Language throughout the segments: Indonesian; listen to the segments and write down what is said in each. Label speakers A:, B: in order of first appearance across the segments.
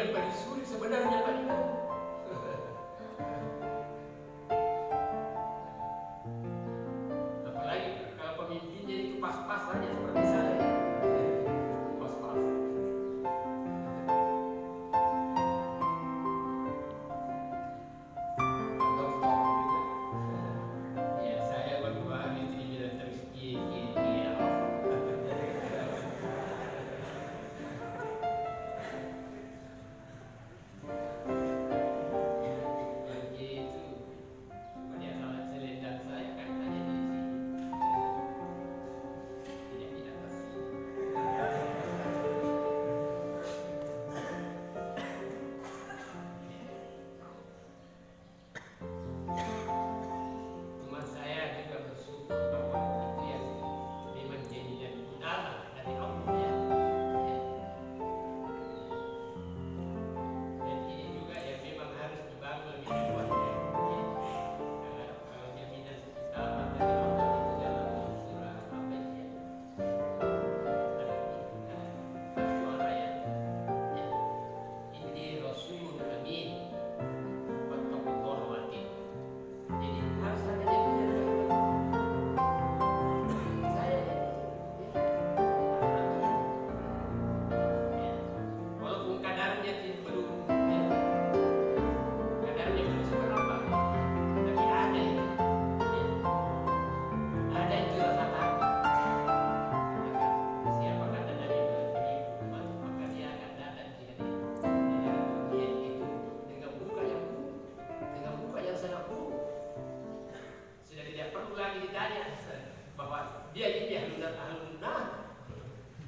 A: yang paling sulit sebenarnya Pak Imam. Apalagi kalau pemimpinnya itu pas-pas saja seperti saya. Pas-pas. Atau tolong juga. Ya saya berdua hari itu dibilang terus iya.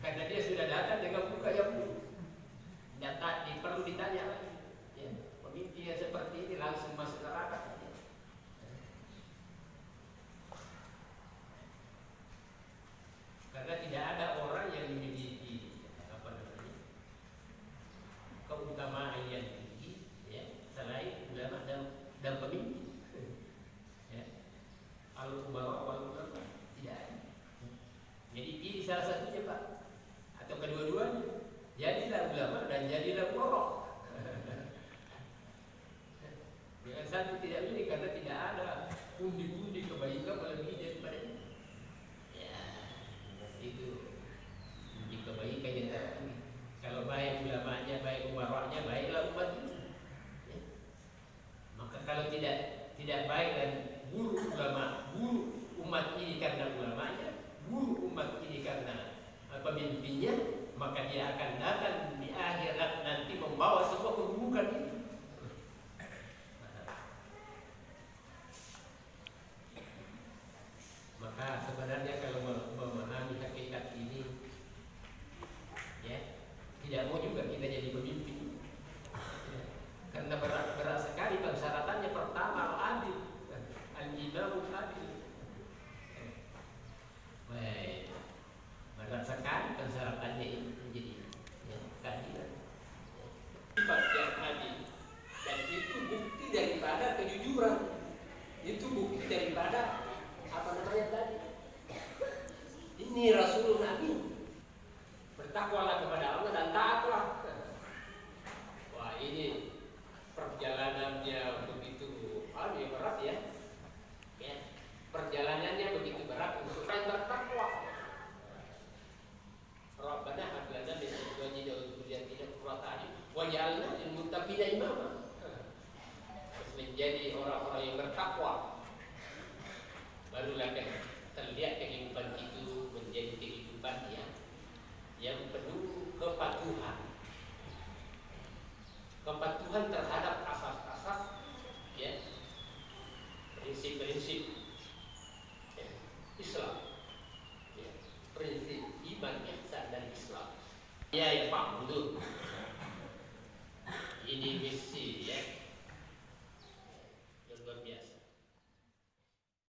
A: Karena dia sudah datang dengan buka yang buruk. Nyata perlu ditanya lagi. Ya, pemimpin yang seperti ini langsung masuk neraka. Karena tidak ada orang yang memiliki keutamaan yang tinggi, ya, selain ulama dan pemimpin. Ya. Al-Umara wal-Ulama tidak ada. Jadi pilih salah satunya Pak, atau kedua-duanya. Jadilah ulama dan jadilah umara. Dengan satu tidak pilih karena tidak ada pundi-pundi kebaikan melebihi daripada ini. Ya, itu pundi kebaikan yang tertinggi. Kalau baik ulamanya, baik umaranya, baiklah umat ini. Ya. Maka kalau tidak baik dan buruk ulama, buruk umat ini karena ulamanya, buruk umat ini karena pemimpinnya, maka dia akan datang di akhirat nanti membawa semua keburukan itu. Maka sebenarnya kalau memahami hakikat ini, ya, tidak mau juga kita jadi pemimpin, ya, karena berat sekali persyaratannya. Pertama al-adil, al-imamul adil. Baik, berat sekali persyaratannya ini menjadi, ya, keadilan. Sifat yang adil, dan itu bukti daripada kejujuran. Itu bukti daripada apa namanya tadi? Ini Rasulun Amin. Bertakwalah kepada Allah dan taatlah. Wah, ini perjalanannya begitu berat ya. Ya. Perjalanannya begitu berat untuk yang bertakwa. Rabbana hab lana min azwajina wa dzurriyyatina qurrata a'yun waj'alna lil muttaqina imama. Menjadi orang-orang yang bertakwa, barulah terlihat kehidupan itu menjadi kehidupan yang penuh kepatuhan terhadap asas-asas, ya, prinsip-prinsip, ya, Islam, ya, prinsip iman, ihsan dan Islam. Ya Pak, betul. Ini misi, ya.